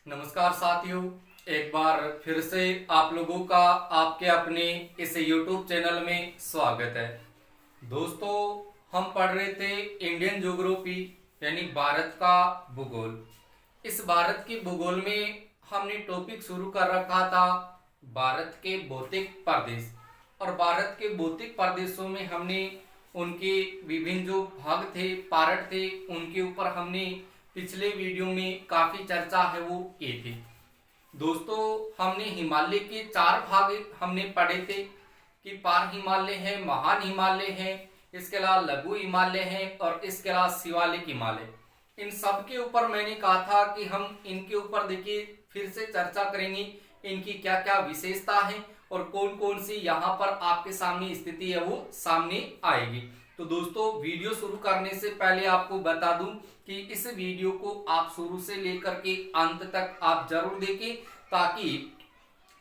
नमस्कार साथियों, एक बार फिर से आप लोगों का आपके अपने इस YouTube चैनल में स्वागत है। दोस्तों, हम पढ़ रहे थे इंडियन ज्योग्राफी यानी भारत का भूगोल। इस भारत के भूगोल में हमने टॉपिक शुरू कर रखा था भारत के भौतिक प्रदेश, और भारत के भौतिक प्रदेशों में हमने उनके विभिन्न जो भाग थे, पार्ट थे, उनके ऊपर हमने पिछले वीडियो में काफी चर्चा है वो की थी। दोस्तों, हमने हिमालय के 4 भाग हमने पढ़े थे कि पार हिमालय है, महान हिमालय है, इसके अलावा लघु हिमालय है और इसके अलावा शिवालिक हिमालय। इन सब के ऊपर मैंने कहा था कि हम इनके ऊपर देखिए फिर से चर्चा करेंगे, इनकी क्या क्या विशेषता है और कौन कौन सी यहाँ पर आपके सामने स्थिति है वो सामने आएगी। तो दोस्तों, वीडियो शुरू करने से पहले आपको बता दूं कि इस वीडियो को आप शुरू से लेकर के अंत तक आप जरूर देखें, ताकि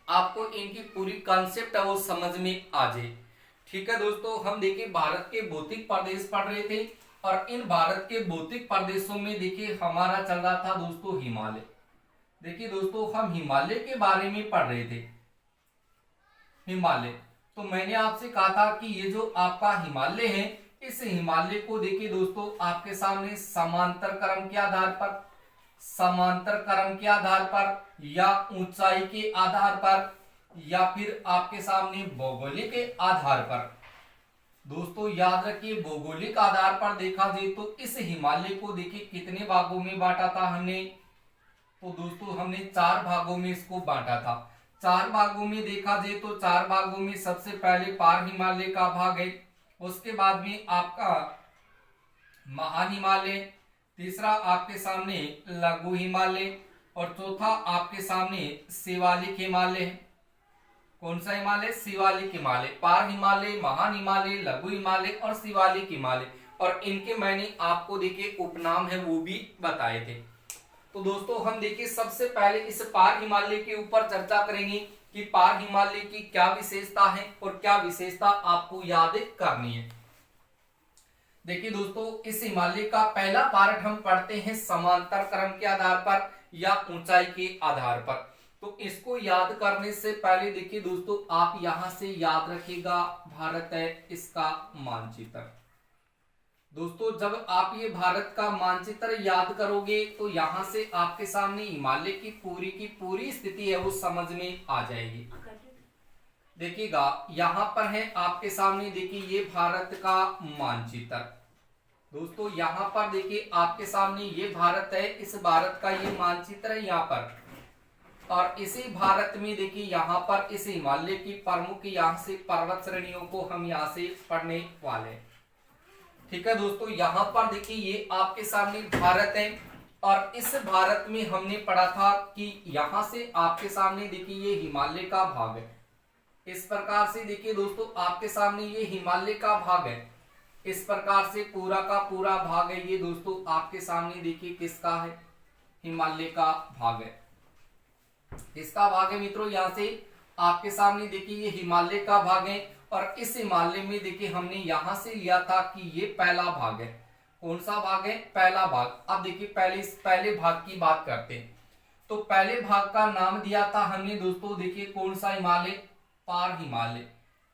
आपको इनकी पूरी कॉन्सेप्ट है वो समझ में आ जाए। ठीक है दोस्तों, हम देखिए भारत के भौतिक प्रदेश पढ़ रहे थे, और इन भारत के भौतिक प्रदेशों में देखिए हमारा चल रहा था दोस्तों हिमालय। देखिए दोस्तों, हम हिमालय के बारे में पढ़ रहे थे। हिमालय, तो मैंने आपसे कहा था कि ये जो आपका हिमालय है, इस हिमालय को देखिए दोस्तों आपके सामने समांतर क्रम के आधार पर, या ऊंचाई के आधार पर, या फिर आपके सामने भौगोलिक के आधार पर। दोस्तों याद रखिए, भौगोलिक आधार पर देखा जाए तो इस हिमालय को देखिए कितने भागों में बांटा था हमने। तो दोस्तों हमने 4 भागों में इसको बांटा था। 4 भागों में देखा जाए तो 4 भागों में सबसे पहले पार हिमालय का भाग है, उसके बाद में आपका महान हिमालय, तीसरा आपके सामने लघु हिमालय, और चौथा आपके सामने शिवालिक हिमालय। कौन सा हिमालय? शिवालिक हिमालय। पार हिमालय, महान हिमालय, लघु हिमालय और शिवालिक हिमालय, और इनके मैंने आपको देखिए उपनाम है वो भी बताए थे। तो दोस्तों हम देखिए सबसे पहले इस पार हिमालय के ऊपर चर्चा करेंगे कि पार हिमालय की क्या विशेषता है और क्या विशेषता आपको याद करनी है। देखिए दोस्तों, इस हिमालय का पहला पार्ट हम पढ़ते हैं समांतर क्रम के आधार पर या ऊंचाई के आधार पर। तो इसको याद करने से पहले देखिए दोस्तों, आप यहां से याद रखिएगा भारत है इसका मानचित्र। दोस्तों जब आप ये भारत का मानचित्र याद करोगे तो यहां से आपके सामने हिमालय की पूरी स्थिति है वो समझ में आ जाएगी। देखिएगा यहां पर है आपके सामने, देखिए ये भारत का मानचित्र। दोस्तों यहां पर देखिए आपके सामने ये भारत है, इस भारत का ये मानचित्र है यहाँ पर, और इसी भारत में देखिए यहाँ पर इस हिमालय की प्रमुख यहाँ से पर्वत श्रेणियों को हम यहाँ से पढ़ने वाले हैं। ठीक है दोस्तों, यहाँ पर देखिए ये आपके सामने भारत है, और इस भारत में हमने पढ़ा था कि यहाँ से आपके सामने देखिए ये हिमालय का भाग है। इस प्रकार से देखिए दोस्तों आपके सामने ये हिमालय का भाग है, इस प्रकार से पूरा का पूरा भाग है ये दोस्तों आपके सामने देखिए किसका है? हिमालय का भाग है। किसका भाग है मित्रों? यहाँ से आपके सामने देखिए ये हिमालय का भाग है, और इस हिमालय में देखिए हमने यहां से लिया था कि ये पहला भाग है। कौन सा भाग है? पहला भाग। अब देखिए पहले भाग की बात करते हैं। तो पहले भाग का नाम दिया था हमने दोस्तों, देखिए कौन सा हिमालय? पार हिमालय।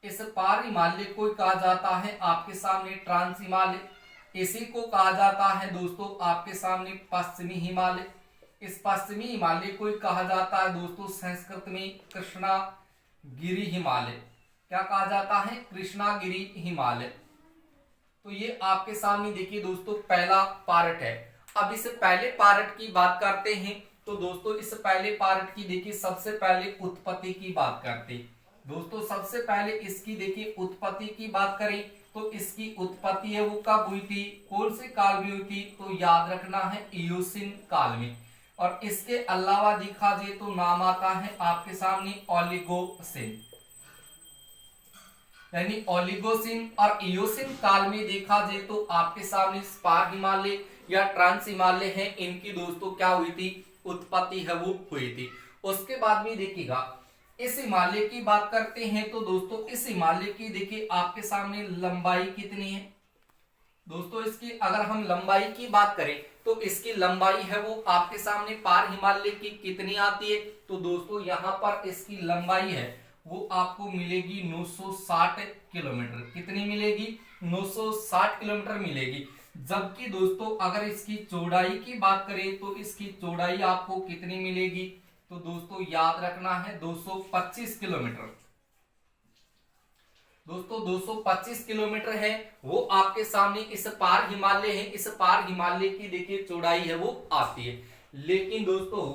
इस पार हिमालय को कहा जाता है आपके सामने ट्रांस हिमालय। इसी को कहा जाता है दोस्तों आपके सामने पश्चिमी हिमालय। इस पश्चिमी हिमालय को कहा जाता है दोस्तों संस्कृत में कृष्णागिरी हिमालय। क्या कहा जाता है? कृष्णागिरी हिमालय। तो ये आपके सामने देखिए दोस्तों पहला पार्ट है। अब इस पहले पार्ट की बात करते हैं। तो दोस्तों इस पहले पार्ट की देखिए सबसे पहले उत्पत्ति की बात करते हैं। दोस्तों सबसे पहले इसकी देखिए उत्पत्ति की बात करें तो इसकी उत्पत्ति है वो कब हुई थी? कौन से काल में हुई थी? तो याद रखना है इयोसिन काल में। और इसके अलावा देखा जाए तो नाम आता है आपके सामने ओलिगोसिन, यानी ओलिगोसिन और इयोसिन काल में देखा जाए तो आपके सामने पार हिमालय या ट्रांस हिमालय है, इनकी दोस्तों क्या हुई थी? उत्पत्ति है वो हुई थी। उसके बाद में देखिएगा इस हिमालय की बात करते हैं। तो दोस्तों इस हिमालय की देखिए आपके सामने लंबाई कितनी है? दोस्तों इसकी अगर हम लंबाई की बात करें तो इसकी लंबाई है वो आपके सामने पार हिमालय की कितनी आती है, तो दोस्तों यहाँ पर इसकी लंबाई है वो आपको मिलेगी 960 किलोमीटर। कितनी मिलेगी? 960 किलोमीटर मिलेगी। जबकि दोस्तों अगर इसकी चौड़ाई की बात करें तो इसकी चौड़ाई आपको कितनी मिलेगी, तो दोस्तों याद रखना है 225 किलोमीटर। दोस्तों 225 किलोमीटर है वो आपके सामने इस पार हिमालय है। इस पार हिमालय की देखिए चौड़ाई है वो आती है। लेकिन दोस्तों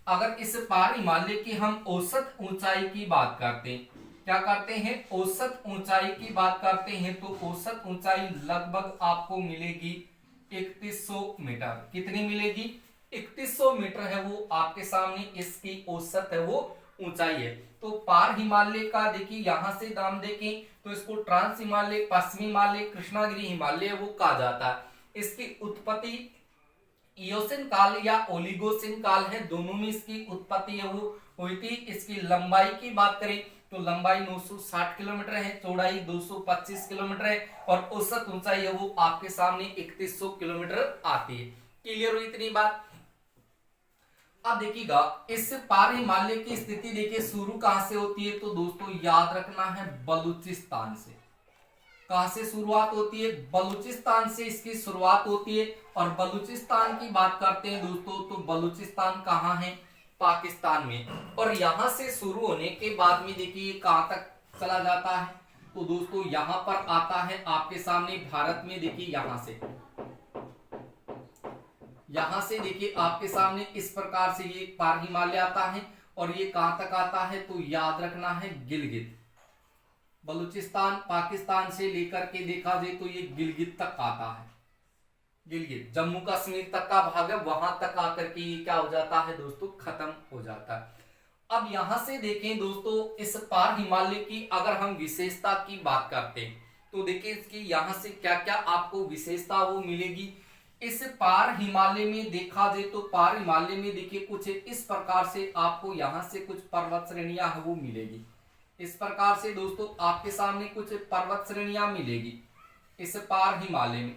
अगर इस पार हिमालय की हम औसत ऊंचाई की बात करते हैं, क्या करते हैं, औसत ऊंचाई की बात करते हैं, तो औसत ऊंचाई लगभग आपको मिलेगी 3100 मीटर। कितनी मिलेगी? 3100 मीटर है वो आपके सामने इसकी औसत है वो ऊंचाई है। तो पार हिमालय का देखिए यहां से नाम देखें तो इसको ट्रांस हिमालय, पश्चिमी हिमालय, कृष्णागिरी हिमालय वो कहा जाता है। इसकी उत्पत्ति इयोसिन काल या ओलिगोसिन काल है, दोनों में इसकी उत्पत्ति है वो हुई थी। इसकी लंबाई की बात करें तो लंबाई 960 किलोमीटर है, चौड़ाई 225 किलोमीटर है और औसत ऊंचाई है वो आपके सामने 3100 किलोमीटर आती है। क्लियर हुई इतनी बात? अब देखिएगा इस पार हिमालय की स्थिति देखिए शुरू कहां से होती है, तो दोस्तों याद रखना है बलूचिस्तान से। कहां से शुरुआत होती है? बलूचिस्तान से इसकी शुरुआत होती है। और बलूचिस्तान की बात करते हैं दोस्तों तो बलूचिस्तान कहां है? पाकिस्तान में। और यहां से शुरू होने के बाद में देखिए कहां तक चला जाता है, तो दोस्तों यहां पर आता है आपके सामने भारत में। देखिए यहां से देखिए आपके सामने इस प्रकार से ये पार हिमालय आता है और ये कहां तक आता है, तो याद रखना है गिलगित। बलूचिस्तान पाकिस्तान से लेकर के देखा जाए तो ये गिलगित तक आता है। गिलगित जम्मू कश्मीर तक का भाग है, वहां तक आकर के ये क्या हो जाता है दोस्तों, खत्म हो जाता है। अब यहां से देखें दोस्तों इस पार हिमालय की अगर हम विशेषता की बात करते हैं तो देखिए इसकी यहां से क्या क्या आपको विशेषता वो मिलेगी। इस पार हिमालय में देखा जाए तो पार हिमालय में देखिए कुछ इस प्रकार से आपको यहां से कुछ पर्वत श्रेणियां है वो मिलेगी। इस प्रकार से दोस्तों आपके सामने कुछ पर्वत श्रेणियां मिलेगी इस पार हिमालय में।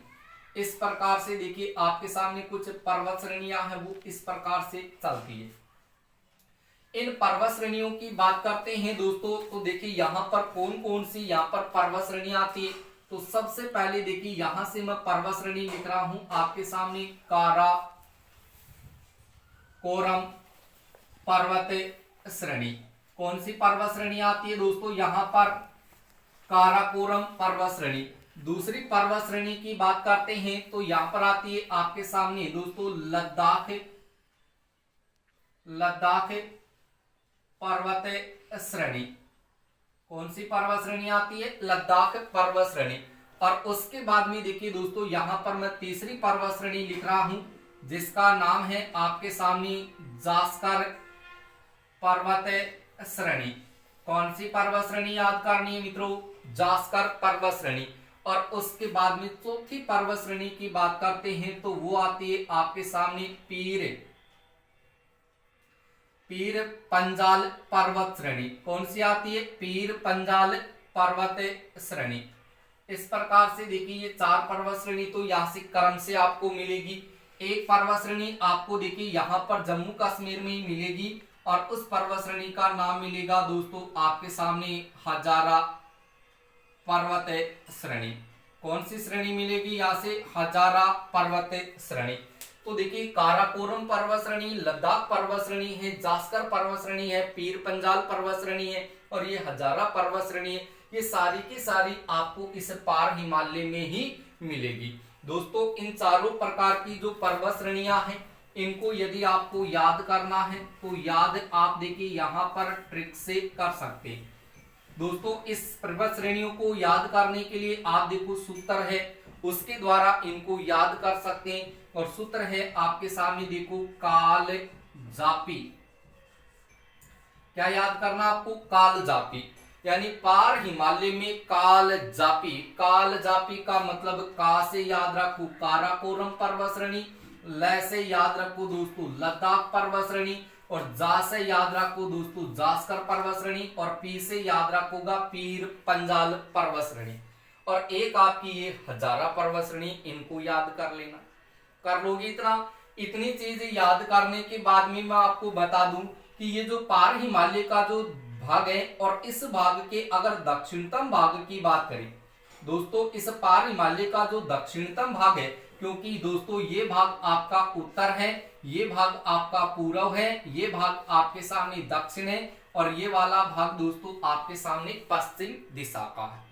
इस प्रकार से देखिए आपके सामने कुछ पर्वत श्रेणियां है वो इस प्रकार से चलती है। इन पर्वत श्रेणियों की बात करते हैं दोस्तों तो देखिए यहाँ पर कौन कौन सी यहाँ पर पर्वत श्रेणियां आती है। तो सबसे पहले देखिए यहां से मैं पर्वत श्रेणी लिख रहा हूं आपके सामने, कारा कोरम पर्वत श्रेणी। कौन सी पर्वत श्रेणी आती है दोस्तों? यहां पर काराकोरम पर्वत श्रेणी। दूसरी पर्वत श्रेणी की बात करते हैं तो यहां पर आती है आपके सामने दोस्तों लद्दाख पर्वत श्रेणी। कौन सी पर्वत श्रेणी आती है? लद्दाख पर्वत श्रेणी। और उसके बाद में देखिए दोस्तों यहां पर मैं तीसरी पर्वत श्रेणी लिख रहा हूं जिसका नाम है आपके सामने जास्कर पर्वत श्रेणी। कौन सी पर्वत श्रेणी याद करनी है मित्रों? जास्कर पर्वत श्रेणी। और उसके बाद में चौथी पर्वत श्रेणी की बात करते हैं तो वो आती है आपके सामने पीर पंजाल पर्वत श्रेणी। कौन सी आती है? पीर पंजाल पर्वत श्रेणी। इस प्रकार से देखिए ये चार पर्वत श्रेणी तो यहाँ से क्रम से आपको मिलेगी। एक पर्वत श्रेणी आपको देखिए यहाँ पर जम्मू कश्मीर में ही मिलेगी और उस पर्वत श्रेणी का नाम मिलेगा दोस्तों आपके सामने हजारा पर्वत श्रेणी। कौन सी श्रेणी मिलेगी यहाँ से? हजारा पर्वत श्रेणी। तो देखिए काराकोरम पर्वत श्रेणी, लद्दाख पर्वत श्रेणी है, जास्कर पर्वत श्रेणी है, पीर पंजाल पर्वत श्रेणी है और ये हजारा पर्वत श्रेणी है। ये सारी की सारी आपको इस पार हिमालय में ही मिलेगी। दोस्तों इन चारों प्रकार की जो पर्वत श्रेणियां हैं इनको यदि आपको याद करना है तो याद आप देखिए यहाँ पर ट्रिक से कर सकते हैं। दोस्तों इस पर्वत श्रेणियों को याद करने के लिए आप देखो सूत्र है उसके द्वारा इनको याद कर सकते हैं और सूत्र है आपके सामने देखो काल जापी। क्या याद करना आपको? काल जापी। यानी पार हिमालय में काल जापी। काल जापी का मतलब का से याद रखो काराकोरम पर्वत श्रेणी, ल से याद रखो दोस्तों लद्दाख पर्वत श्रेणी और जा से याद रखो दोस्तों जास्कर पर्वत श्रेणी और पी से याद रखोगा पीर पंजाल पर्वत श्रेणी। और एक आपकी ये हजारा पर्वत श्रेणी, इनको याद कर लेना। कर लोगे इतना, इतनी चीज याद करने के बाद में मैं आपको बता दूं कि ये जो पार हिमालय का जो भाग है, और इस भाग के अगर दक्षिणतम भाग की बात करें दोस्तों, इस पार हिमालय का जो दक्षिणतम भाग है, क्योंकि दोस्तों ये भाग आपका उत्तर है, ये भाग आपका पूर्व है, ये भाग आपके सामने दक्षिण है, और ये वाला भाग दोस्तों आपके सामने पश्चिम दिशा का है।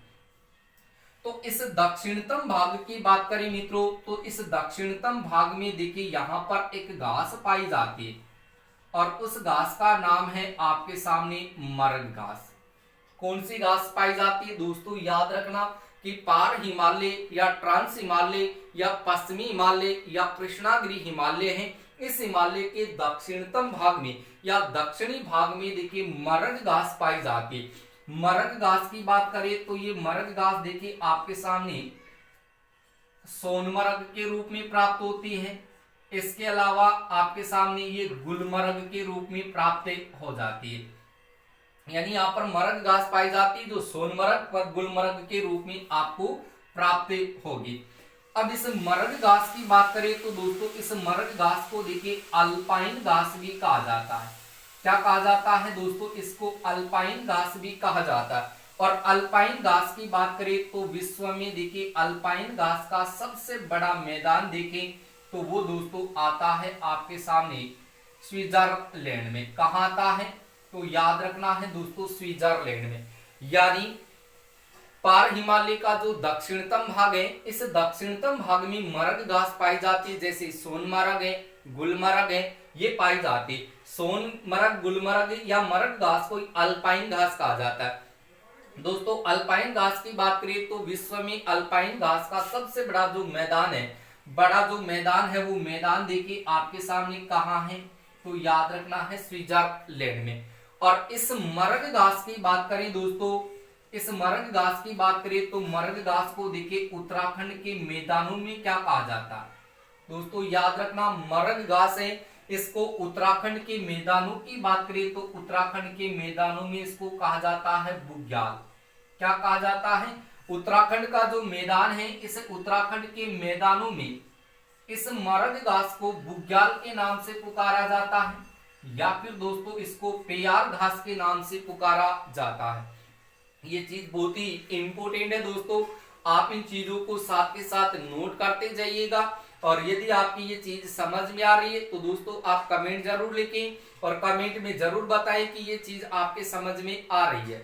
तो इस दक्षिणतम भाग की बात करें मित्रों, तो इस दक्षिणतम भाग में देखिए यहाँ पर एक घास पाई जाती है, और उस घास का नाम है आपके सामने मरग घास। कौन सी घास पाई जाती है दोस्तों, याद रखना कि पार हिमालय या ट्रांस हिमालय या पश्चिमी हिमालय या कृष्णागिरी हिमालय है, इस हिमालय के दक्षिणतम भाग में या दक्षिणी भाग में देखिए मरग घास पाई जाती है। मरग घास की बात करें तो ये मरग घास देखिए आपके सामने सोनमर्ग के रूप में प्राप्त होती है। इसके अलावा आपके सामने ये गुलमर्ग के रूप में प्राप्त हो जाती है, यानी यहाँ पर मरग घास पाई जाती है जो सोनमर्ग व गुलमर्ग के रूप में आपको प्राप्त होगी। अब इस मरग घास की बात करें तो दोस्तों इस मरग घास को देखिए अल्पाइन घास भी कहा जाता है। क्या कहा जाता है दोस्तों, इसको अल्पाइन घास भी कहा जाता है। और अल्पाइन घास की बात करें तो विश्व में देखिए अल्पाइन घास का सबसे बड़ा मैदान देखें तो वो दोस्तों आता है आपके सामने स्विट्जरलैंड में। कहाँ आता है तो याद रखना है दोस्तों स्विट्जरलैंड में। यानी पार हिमालय का जो दक्षिणतम भाग है, इस दक्षिणतम भाग में मरग घास पाई जाती है, जैसे सोनमर्ग है, गुलमर्ग है, ये पाई जाती है। सोनमर्ग, गुलमर्ग या मरग घास को अल्पाइन घास कहा जाता है। दोस्तों अल्पाइन घास की बात करें तो विश्व में अल्पाइन घास का सबसे बड़ा जो मैदान है, वो मैदान देखिए आपके सामने कहाँ है तो याद रखना है स्विट्जरलैंड में। और इस मरग घास की बात करें दोस्तों, इस मरग घास की बात करें तो मरग घास को देखिए उत्तराखंड के मैदानों में क्या कहा जाता है दोस्तों, याद रखना मरग घास है, इसको उत्तराखंड के मैदानों की बात करें तो उत्तराखंड के मैदानों में इसको कहा जाता है बुग्याल। क्या कहा जाता है, उत्तराखंड का जो मैदान है, इस उत्तराखंड के मैदानों में इस मरग घास को बुग्याल के नाम से पुकारा जाता है, या फिर दोस्तों इसको पेयार घास के नाम से पुकारा जाता है। ये चीज बहुत ही इंपोर्टेंट है दोस्तों, आप इन चीजों को साथ के साथ नोट करते जाइएगा। और यदि आपकी ये चीज समझ में आ रही है तो दोस्तों आप कमेंट जरूर लिखें और कमेंट में जरूर बताएं कि ये चीज आपके समझ में आ रही है।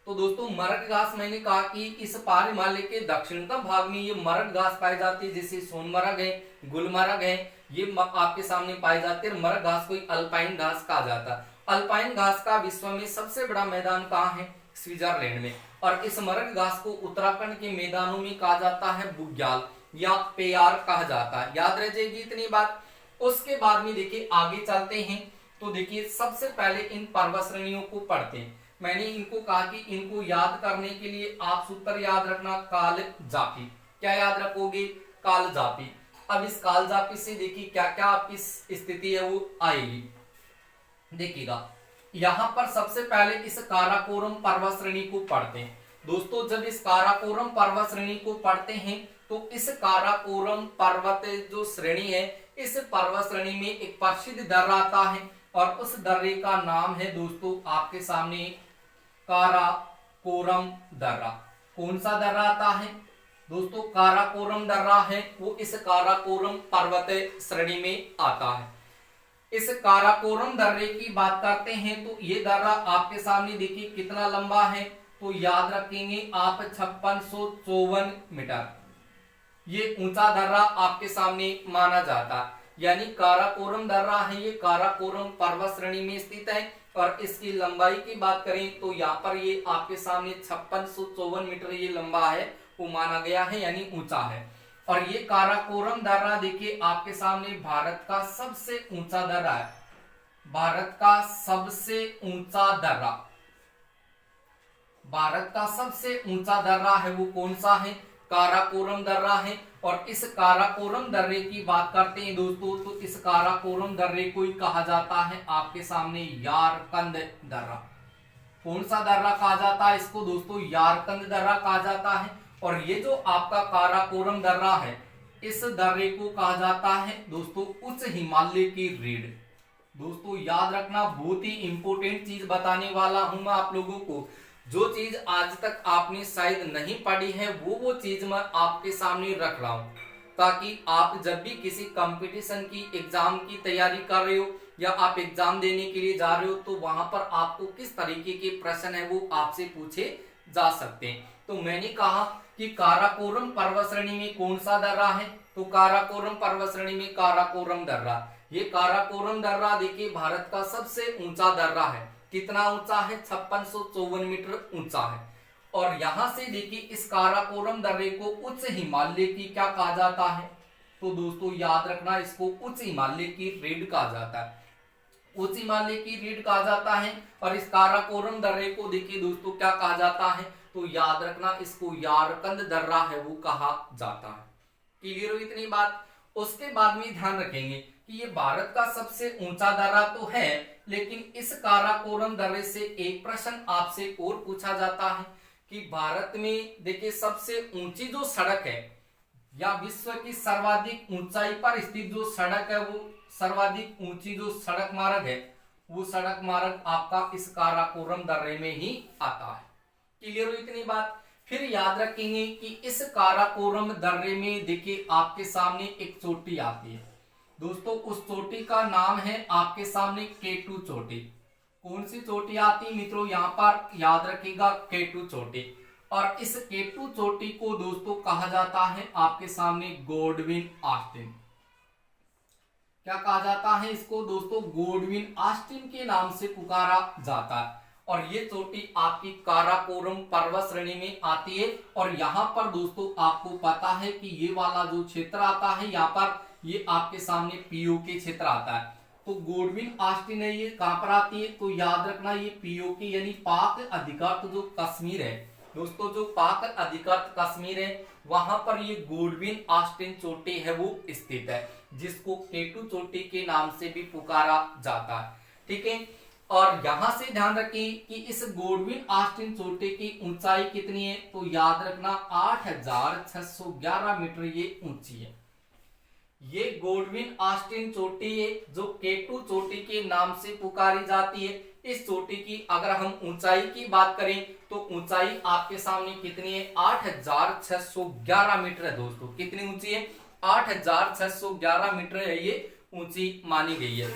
तो दोस्तों मरग घास मैंने कहा कि इस पार हिमालय के दक्षिणतम भाग में ये मरग घास पाई जाती है, जैसे सोनमर्ग है, गुलमर्ग है, ये आपके सामने पाई जाती है। मरग घास को अल्पाइन घास कहा जाता है। अल्पाइन घास का विश्व में सबसे बड़ा मैदान कहाँ है, स्विट्जरलैंड में। और इस मरग घास को उत्तराखंड के मैदानों में कहा जाता है बुग्याल या पेयार कहा जाता है। याद रह जाएगी इतनी बात। उसके बाद में देखिए आगे चलते हैं तो देखिए सबसे पहले इन पर्वत श्रेणियों को पढ़ते हैं। मैंने इनको कहा कि इनको याद करने के लिए आप सूत्र याद रखना कालजापी। क्या याद रखोगे, कालजापी। अब इस कालजापी से देखिए क्या क्या आपकी स्थिति है वो आएगी। देखिएगा यहां पर सबसे पहले इस काराकोरम पर्वत श्रेणी को पढ़ते हैं। दोस्तों जब इस काराकोरम पर्वत श्रेणी को पढ़ते हैं तो इस काराकोरम पर्वत जो श्रेणी है, इस पर्वत श्रेणी में एक प्रसिद्ध दर्रा आता है और उस दर्रे का नाम है दोस्तों आपके सामने काराकोरम दर्रा। कौन सा दर्रा आता है दोस्तों, काराकोरम दर्रा है, वो इस काराकोरम पर्वत श्रेणी में आता है। इस काराकोरम दर्रे की बात करते हैं तो ये दर्रा आपके सामने देखिए कितना लंबा है, तो याद रखेंगे आप 5654 मीटर। ये ऊंचा दर्रा आपके सामने माना जाता है। यानी काराकोरम दर्रा है, ये काराकोरम पर्वत श्रेणी में स्थित है और इसकी लंबाई की बात करें तो यहाँ पर ये आपके सामने 5654 मीटर ये लंबा है, वो माना गया है, यानी ऊंचा है। और ये काराकोरम दर्रा देखिए आपके सामने भारत का सबसे ऊंचा दर्रा है। भारत का सबसे ऊंचा दर्रा, भारत का सबसे ऊंचा दर्रा है वो कौन सा है, काराकोरम दर्रा है। और इस काराकोरम दर्रे की बात करते हैं दोस्तों तो इस काराकोरम दर्रे को ही कहा जाता है आपके सामने यारकंद दर्रा। कौन सा दर्रा कहा जाता है इसको दोस्तों? यारकंद दर्रा कहा जाता है। और ये जो आपका काराकोरम दर्रा है, इस दर्रे को कहा जाता है दोस्तों उच्च हिमालय की रीढ़। दोस्तों याद रखना, बहुत ही इंपॉर्टेंट चीज बताने वाला हूं मैं आप लोगों को। जो चीज आज तक आपने शायद नहीं पढ़ी है वो चीज मैं आपके सामने रख रहा हूं, ताकि आप जब भी किसी कंपटीशन की एग्जाम की तैयारी कर रहे हो या आप एग्जाम देने के लिए जा रहे हो, तो वहां पर आपको किस तरीके के प्रश्न है वो आपसे पूछे जा सकते हैं। तो मैंने कहा कि काराकोरम पर्वत श्रेणी में कौन सा दर्रा है? तो काराकोरम पर्वत श्रेणी में काराकोरम दर्रा। ये काराकोरम दर्रा देखिए भारत का सबसे ऊंचा दर्रा है। कितना ऊंचा है? 5654 मीटर ऊंचा है। और यहां से देखिए इस काराकोरम दर्रे को उच्च हिमालय की क्या कहा जाता है? तो दोस्तों याद रखना, इसको उच्च हिमालय की रीढ़ कहा जाता है। उच्च हिमालय की रीढ़ कहा जाता है। और इस काराकोरम दर्रे को देखिए दोस्तों क्या कहा जाता है? तो याद रखना, इसको यारकंद दर्रा है वो कहा जाता है। क्लियर हो इतनी बात? उसके बाद में ध्यान रखेंगे कि ये भारत का सबसे ऊंचा दर्रा तो है, लेकिन इस काराकोरम दर्रे से एक प्रश्न आपसे और पूछा जाता है कि भारत में देखिए सबसे ऊंची जो सड़क है या विश्व की सर्वाधिक ऊंचाई पर स्थित जो सड़क है, वो सर्वाधिक ऊंची जो सड़क मार्ग है, वो सड़क मार्ग आपका इस काराकोरम दर्रे में ही आता है। क्लियर हो इतनी बात? फिर याद रखेंगे कि इस काराकोरम दर्रे में देखिए आपके सामने एक चोटी आती है दोस्तों। उस चोटी का नाम है आपके सामने केटू चोटी। कौन सी चोटी आती है मित्रों? यहाँ पर याद रखिएगा केटू चोटी। और इस केटू चोटी को दोस्तों कहा जाता है आपके सामने गॉडविन ऑस्टिन। क्या कहा जाता है इसको दोस्तों? गॉडविन ऑस्टिन के नाम से पुकारा जाता है। और ये चोटी आपकी काराकोरम पर्वत श्रेणी में आती है। और यहाँ पर दोस्तों आपको पता है कि ये वाला जो क्षेत्र आता है, यहाँ पर ये आपके सामने पीओके क्षेत्र आता है। तो गॉडविन ऑस्टिन है, ये कहां पर आती है? तो याद रखना, ये पीओके यानी पाक अधिकृत जो कश्मीर है दोस्तों, जो पाक अधिकृत कश्मीर है वहां पर ये गॉडविन ऑस्टिन चोटी है वो स्थित है, जिसको केटू चोटी के नाम से भी पुकारा जाता है। ठीक है। और यहां से ध्यान रखिए कि इस गॉडविन ऑस्टिन चोटी की ऊंचाई कितनी है? तो याद रखना 8611 मीटर ये ऊंची है। ये गॉडविन ऑस्टिन चोटी है जो केटू चोटी के नाम से पुकारी जाती है। इस चोटी की अगर हम ऊंचाई की बात करें तो ऊंचाई आपके सामने कितनी है? 8611 मीटर है दोस्तों। कितनी ऊंची है? 8611 मीटर है ये ऊंची मानी गई है।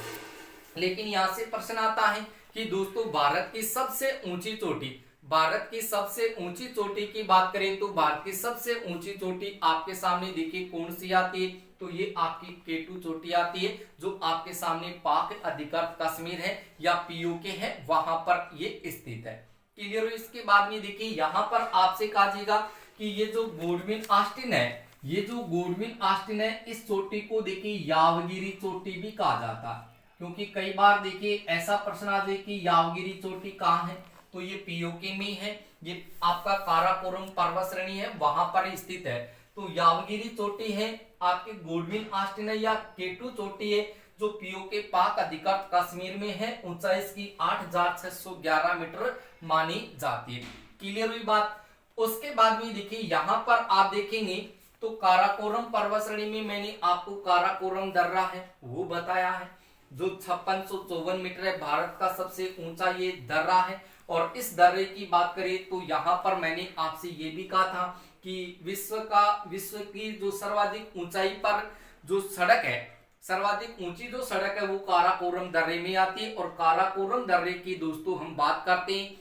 लेकिन यहां से प्रश्न आता है कि दोस्तों भारत की सबसे ऊंची चोटी, भारत की सबसे ऊंची चोटी की बात करें तो भारत की सबसे ऊंची चोटी आपके सामने देखिए कौन सी आती है? तो ये आपकी केटू चोटी आती है, जो आपके सामने पाक अधिकृत कश्मीर है या पीओके है वहां पर ये स्थित है। क्लियर हो? इसके बाद में देखिए यहाँ पर आपसे कहा जाएगा कि ये जो गॉडविन ऑस्टिन है, ये जो गॉडविन ऑस्टिन है, इस चोटी को देखिए यावगिरी चोटी भी कहा जाता है। क्योंकि कई बार देखिए ऐसा प्रश्न आ जाए कि यावगिरी चोटी कहाँ है? तो ये पीओके में है, ये आपका काराकोरम पर्वत श्रेणी है वहां पर स्थित है। तो यावगिरी चोटी है आपके गॉडविन ऑस्टिन है या केटू चोटी है जो पीओके पाक अधिकृत कश्मीर में है। ऊंचाई इसकी 8611 मीटर मानी जाती है। क्लियर हुई बात? उसके बाद में देखिए यहाँ पर आप देखेंगे तो काराकोरम पर्वत श्रेणी में मैंने आपको काराकोरम दर्रा है वो बताया है, जो 5654 मीटर है, भारत का सबसे ऊंचा ये दर्रा है। और इस दर्रे की बात करें तो यहाँ पर मैंने आपसे ये भी कहा था कि विश्व की जो सर्वाधिक ऊंचाई पर जो सड़क है, सर्वाधिक ऊंची जो सड़क है वो काराकोरम दर्रे में आती है। और काराकोरम दर्रे की दोस्तों हम बात करते हैं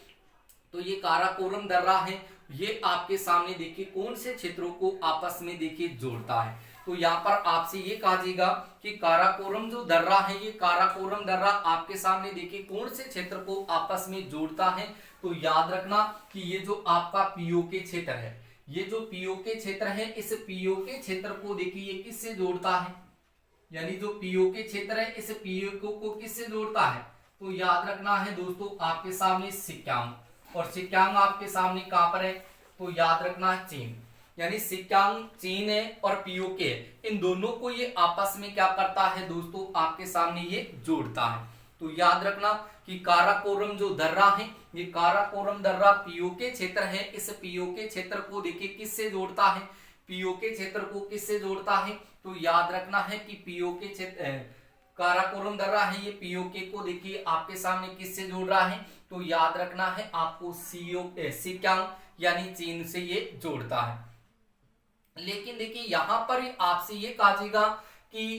तो ये काराकोरम दर्रा है, ये आपके सामने देखिए कौन से क्षेत्रों को आपस में देखिए जोड़ता है। तो यहाँ पर आपसे ये कहा जाएगा कि काराकोरम जो दर्रा है, ये काराकोरम दर्रा आपके सामने देखिए कौन से क्षेत्र को आपस में जोड़ता है? तो याद रखना कि ये जो आपका पीओके क्षेत्र है, ये जो पीओके क्षेत्र है, इस पीओके क्षेत्र को देखिए ये किससे जोड़ता है? यानी जो पीओके क्षेत्र है इस पीओके को किससे जोड़ता है? तो याद रखना है दोस्तों आपके सामने सिक्यांग, और सिक्यांग आपके सामने कहां पर है? तो याद रखना चीन, यानी सिक्यांग चीन है और पीओके, इन दोनों को ये आपस में क्या करता है दोस्तों? आपके सामने ये जोड़ता है। तो याद रखना कि काराकोरम जो दर्रा है, ये काराकोरम दर्रा पीओके क्षेत्र है। इस पीओके क्षेत्र को देखिए किससे जोड़ता है, पीओके क्षेत्र को किससे जोड़ता है, तो याद रखना है कि पीओके क्षेत्र काराकोरम दर्रा है, ये पीओके को देखिए आपके सामने किससे जोड़ रहा है, तो याद रखना है आपको सिक्यांग यानी चीन से ये जोड़ता है। लेकिन देखिए यहां पर आपसे ये कहा जाएगा कि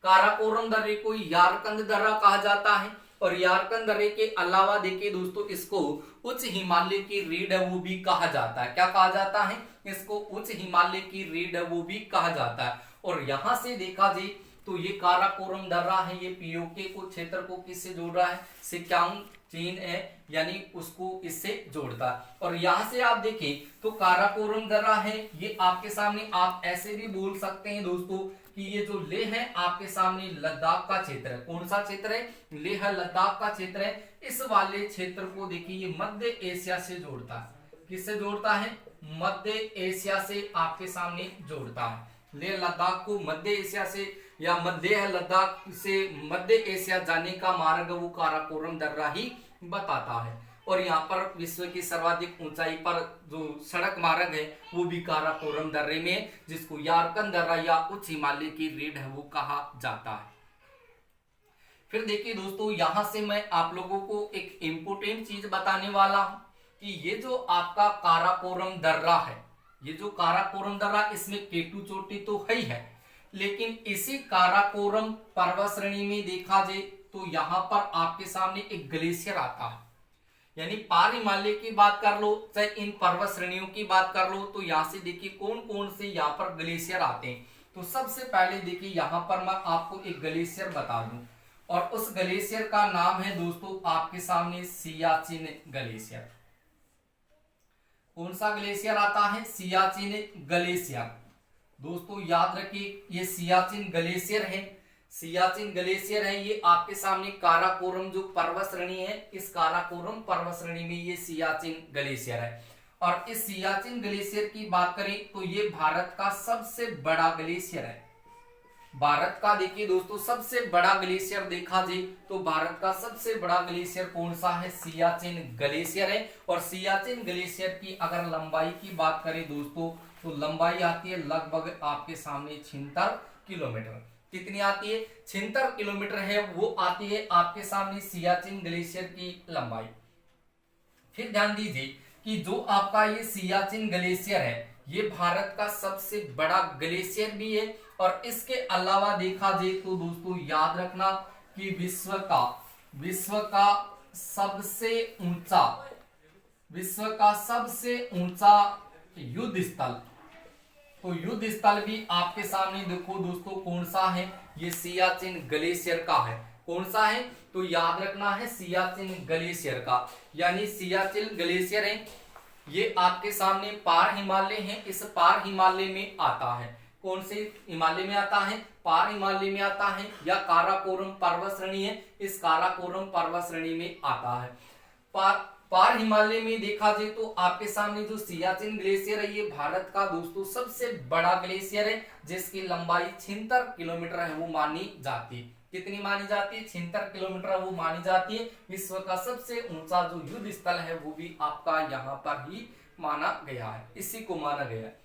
काराकोरम दर्रे को यारकंद दर्रा कहा जाता है, और यारकंद दर्रे के अलावा देखिए दोस्तों इसको उच्च हिमालय की रीढ़ है वो भी कहा जाता है। क्या कहा जाता है, इसको उच्च हिमालय की रीढ़ है वो भी कहा जाता है। और यहां से देखा जाए तो ये काराकोरम दर्रा है, ये पीओके को क्षेत्र को किससे जोड़ रहा है, सिक्यांग चीन है यानी उसको इससे जोड़ता है। और यहां से आप देखें तो काराकोरम दर्रा है, ये आपके सामने आप ऐसे भी बोल सकते हैं दोस्तों कि ये जो लेह है आपके सामने लद्दाख का क्षेत्र है। कौन सा क्षेत्र है, लेह लद्दाख का क्षेत्र है। इस वाले क्षेत्र को देखिए ये मध्य एशिया से जोड़ता है, किससे जोड़ता है, मध्य एशिया से आपके सामने जोड़ता है। लेह लद्दाख को मध्य एशिया से या मध्य लद्दाख से मध्य एशिया जाने का मार्ग वो काराकोरम दर्रा ही बताता है। और यहाँ पर विश्व की सर्वाधिक ऊंचाई पर जो सड़क मार्ग है वो भी काराकोरम दर्रे में है, जिसको यारकन दर्रा या उच्च हिमालय की रीढ़ है वो कहा जाता है। फिर देखिए दोस्तों यहां से मैं आप लोगों को एक इंपोर्टेंट चीज बताने वाला हूं कि ये जो आपका काराकोरम दर्रा है, ये जो काराकोरम दर्रा इसमें केटू चोटी तो है ही है, लेकिन इसी काराकोरम पर्वत श्रेणी में देखा जाए तो यहां पर आपके सामने एक ग्लेशियर आता है। यानी पार हिमालय की बात कर लो चाहे इन पर्वत श्रेणियों की बात कर लो, तो यहां से देखिए कौन कौन से यहाँ पर ग्लेशियर आते हैं। तो सबसे पहले देखिए यहां पर मैं आपको एक ग्लेशियर बता दूं, और उस ग्लेशियर का नाम है दोस्तों आपके सामने सियाचिन ग्लेशियर। कौन सा ग्लेशियर आता है, सियाचिन ग्लेशियर। दोस्तों याद रखिए ये सियाचिन ग्लेशियर है, सियाचिन ग्लेशियर है, ये आपके सामने काराकोरम जो पर्वत श्रेणी है, इस काराकोरम पर्वत श्रेणी में ये सियाचिन ग्लेशियर है। और इस सियाचिन ग्लेशियर की बात करें तो ये भारत का सबसे बड़ा ग्लेशियर है। भारत का देखिए दोस्तों सबसे बड़ा ग्लेशियर देखा जाए तो भारत का सबसे बड़ा ग्लेशियर कौन सा है, सियाचिन ग्लेशियर है। और सियाचिन ग्लेशियर की अगर लंबाई की बात करें दोस्तों तो लंबाई आती है लगभग आपके सामने 76 किलोमीटर। कितनी आती है, 76 किलोमीटर है वो आती है आपके सामने सियाचिन ग्लेशियर की लंबाई। फिर ध्यान दीजिए कि जो आपका ये सियाचिन ग्लेशियर है ये भारत का सबसे बड़ा ग्लेशियर भी है। और इसके अलावा देखा जाए तो दोस्तों याद रखना कि विश्व का सबसे ऊंचा युद्ध स्थल, तो युद्ध स्थल भी आपके सामने देखो दोस्तों कौन सा है, ये सियाचिन ग्लेशियर का है। कौन सा है, तो याद रखना है सियाचिन ग्लेशियर का, यानी सियाचिन ग्लेशियर है ये आपके सामने पार हिमालय है, इस पार हिमालय में आता है। कौन से हिमालय में आता है, पार हिमालय में आता है, या काराकोरम पर्वत श्रेणी है, इस काराकोरम पर्वत श्रेणी में आता है। पार हिमालय में देखा जाए तो आपके सामने जो सियाचिन ग्लेशियर है ये भारत का दोस्तों सबसे बड़ा ग्लेशियर है, जिसकी लंबाई 76 किलोमीटर है वो मानी जाती है। कितनी मानी जाती है, 76 किलोमीटर वो मानी जाती है। विश्व का सबसे ऊंचा जो युद्ध स्थल है वो भी आपका यहाँ पर ही माना गया है, इसी को माना गया है।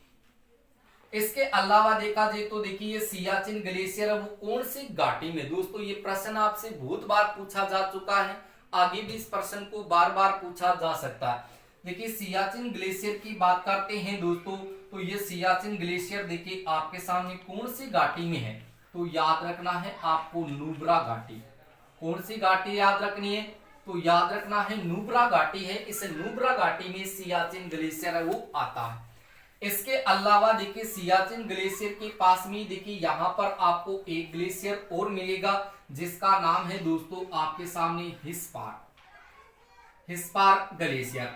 इसके अलावा देखा जाए तो देखिए ये सियाचिन ग्लेशियर है वो कौन सी घाटी में, दोस्तों ये प्रश्न आपसे बहुत बार पूछा जा चुका है, आगे भी इस प्रश्न को बार बार पूछा जा सकता है। देखिए सियाचिन ग्लेशियर की बात करते हैं दोस्तों, तो ये सियाचिन ग्लेशियर देखिए आपके सामने कौन सी घाटी में है, तो याद रखना है आपको नुब्रा घाटी। कौन सी घाटी याद रखनी है, तो याद रखना है नुब्रा घाटी है, इस नुब्रा घाटी में सियाचिन ग्लेशियर है वो आता है। इसके अलावा देखिए सियाचिन ग्लेशियर के पास में देखिए यहाँ पर आपको एक ग्लेशियर और मिलेगा जिसका नाम है दोस्तों आपके सामने हिस्पार ग्लेशियर।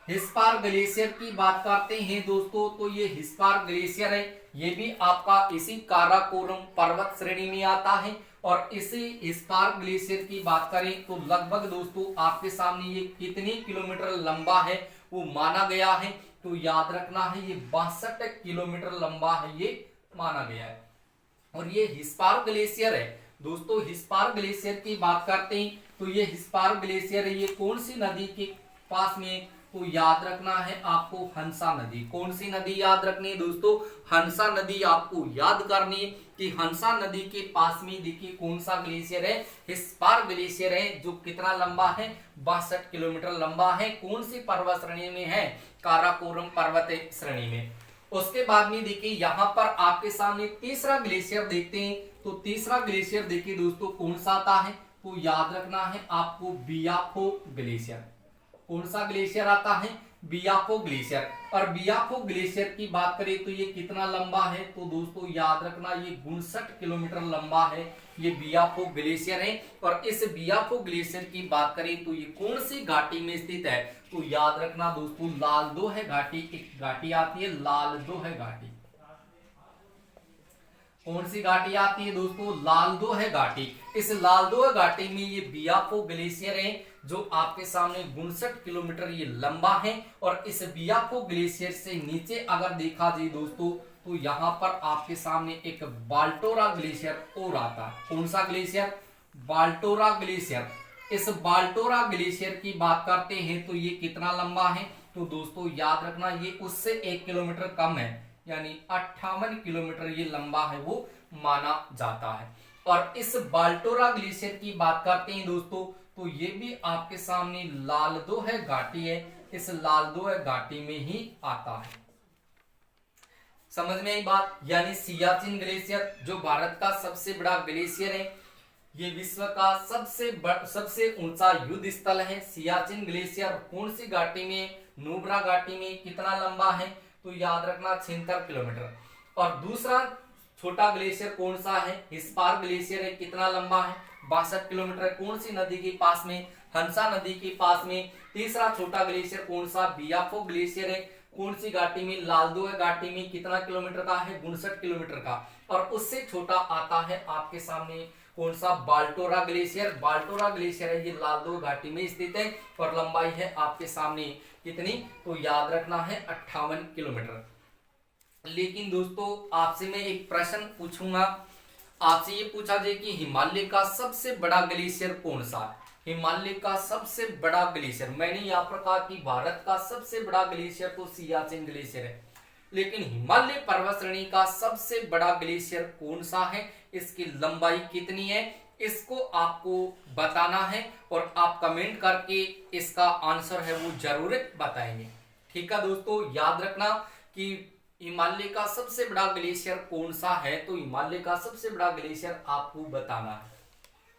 हिस्पार ग्लेशियर की बात करते हैं दोस्तों, तो ये हिस्पार ग्लेशियर है, ये भी आपका इसी काराकोरम पर्वत श्रेणी में आता है। और इसी हिस्पार ग्लेशियर की बात करें तो लगभग दोस्तों आपके सामने ये कितनी किलोमीटर लंबा है वो माना गया है, तो याद रखना है ये 62 किलोमीटर लंबा है ये माना गया है। और ये हिस्पार ग्लेशियर है दोस्तों हिस्पार ग्लेशियर की बात करते हैं तो ये हिस्पार ग्लेशियर है, ये कौन सी नदी के पास में, तो याद रखना है आपको हंसा नदी। कौन सी नदी याद रखनी है दोस्तों, हंसा नदी आपको याद करनी है कि हंसा नदी के पास में देखिए कौन सा ग्लेशियर है, हिस्पार ग्लेशियर है, जो कितना लंबा है, 62 किलोमीटर लंबा है। कौन सी पर्वत श्रेणी में है, काराकोरम पर्वत श्रेणी में। उसके बाद में देखिए यहाँ पर आपके सामने तीसरा ग्लेशियर देखते हैं, तो तीसरा ग्लेशियर देखिए दोस्तों कौन सा आता है, तो याद रखना है आपको बियाफो ग्लेशियर। कौन सा ग्लेशियर आता है, बियाफो ग्लेशियर। और बियाफो ग्लेशियर की बात करें तो ये कितना लंबा है, तो दोस्तों याद रखना ये 59 किलोमीटर लंबा है, ये बियाफो ग्लेशियर है। और इस बियाफो ग्लेशियर की बात करें तो ये कौन सी घाटी में स्थित है, तो याद रखना दोस्तों लालदो है घाटी, एक घाटी आती है लालदो है घाटी। कौन सी घाटी आती है दोस्तों, लालदो है घाटी। इस लालदो घाटी में ये बियाफो ग्लेशियर है, जो आपके सामने 59 किलोमीटर ये लंबा है। और इस बियाफो ग्लेशियर से नीचे अगर देखा जाए दोस्तों, तो यहाँ पर आपके सामने एक बाल्टोरा ग्लेशियर और आता है। कौन सा ग्लेशियर, बाल्टोरा ग्लेशियर। इस बाल्टोरा ग्लेशियर की बात करते हैं तो ये कितना लंबा है, तो दोस्तों याद रखना ये उससे 1 किलोमीटर कम है, यानी 58 किलोमीटर ये लंबा है वो माना जाता है। और इस बाल्टोरा ग्लेशियर की बात करते हैं दोस्तों, तो ये भी आपके सामने लालदो है घाटी है, इस लालदो है घाटी में ही आता है। समझ में आई बात। यानी सियाचिन ग्लेशियर जो भारत का सबसे बड़ा ग्लेशियर है, ये विश्व का सबसे ऊंचा युद्ध स्थल है। सियाचिन ग्लेशियर कौन सी घाटी में, नुब्रा घाटी में। कितना लंबा है, तो याद रखना 76 किलोमीटर। और दूसरा छोटा ग्लेशियर कौन सा है, हिस्पार ग्लेशियर है, कितना लंबा है, 62 किलोमीटर। कौन सी नदी के पास में, हंसा नदी के पास में। तीसरा छोटा ग्लेशियर कौन सा, बियाफो ग्लेशियर है, कौन सी घाटी में, लालदो घाटी में। कितना किलोमीटर का है, 59 किलोमीटर का। और उससे छोटा आता है आपके सामने कौन सा, बाल्टोरा ग्लेशियर। बाल्टोरा ग्लेशियर है, ये लालदो घाटी में स्थित है और लंबाई है आपके सामने कितनी, तो याद रखना है 58 किलोमीटर। लेकिन दोस्तों आपसे मैं एक प्रश्न पूछूंगा, आपसे ये पूछा जाए कि हिमालय का सबसे बड़ा ग्लेशियर कौन सा है। हिमालय का सबसे बड़ा ग्लेशियर, मैंने यहाँ पर कहा कि भारत का सबसे बड़ा ग्लेशियर तो सियाचिन ग्लेशियर है, लेकिन हिमालय पर्वत श्रेणी का सबसे बड़ा ग्लेशियर कौन सा है, इसकी लंबाई कितनी है, इसको आपको बताना है। और आप कमेंट करके इसका आंसर है वो जरूर बताएंगे। ठीक है दोस्तों, याद रखना कि हिमालय का सबसे बड़ा ग्लेशियर कौन सा है, तो हिमालय का सबसे बड़ा ग्लेशियर आपको बताना है।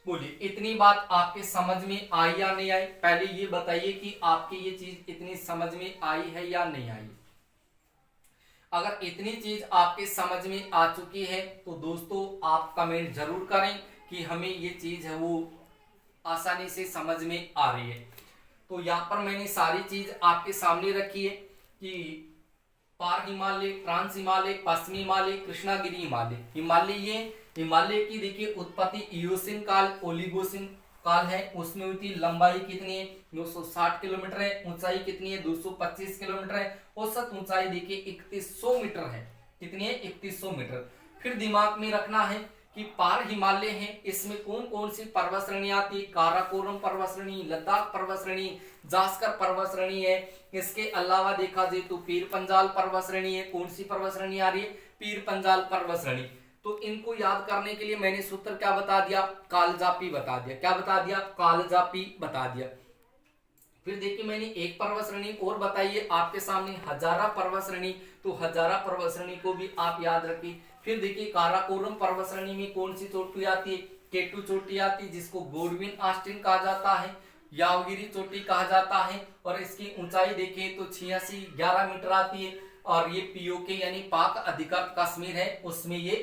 बोलिए इतनी बात आपके समझ में आई या नहीं आई, पहले ये बताइए कि आपकी ये चीज इतनी समझ में आई है या नहीं आई। अगर इतनी चीज आपके समझ में आ चुकी है तो दोस्तों आप कमेंट जरूर करें कि हमें ये चीज है वो आसानी से समझ में आ रही है। तो यहाँ पर मैंने सारी चीज आपके सामने रखी है कि पार हिमालय, ट्रांस हिमालय, पश्चिमी हिमालय, कृष्णागिरी हिमालय। हिमालय की देखिए उत्पत्ति इयोसिन काल, ओलिगोसिन काल है, उसमें हुई थी। लंबाई कितनी है, 260 किलोमीटर है। ऊंचाई कितनी है, 225 किलोमीटर है। औसत ऊंचाई देखिए 3100 मीटर है। कितनी है, 3100 मीटर। फिर दिमाग में रखना है कि पार हिमालय है, इसमें कौन कौन सी पर्वत श्रेणी आती है, काराकोरम पर्वत श्रेणी, लद्दाख पर्वत श्रेणी, जास्कर पर्वत श्रेणी है। इसके अलावा देखा जाए तो पीर पंजाल पर्वत श्रेणी है। कौन सी पर्वत श्रेणी आ रही है, पीर पंजाल पर्वत श्रेणी। तो इनको याद करने के लिए मैंने सूत्र क्या बता दिया, कालजापी बता दिया। क्या बता दिया, कालजापी बता दिया। फिर देखिए मैंने एक पर्वत श्रेणी और बताई है आपके सामने, हजारा पर्वत श्रेणी। तो हजारा पर्वत श्रेणी को भी आप याद रखिए। फिर देखिए काराकोरम पर्वत श्रेणी में कौन सी चोटी आती है, केटू चोटी आती है, जिसको गोडविन ऑस्टिन कहा जाता है, यावगिरी चोटी कहा जाता है। और इसकी ऊंचाई देखिए तो 86-11 मीटर आती है। और ये पीओके यानी पाक अधिकृत कश्मीर है, उसमें ये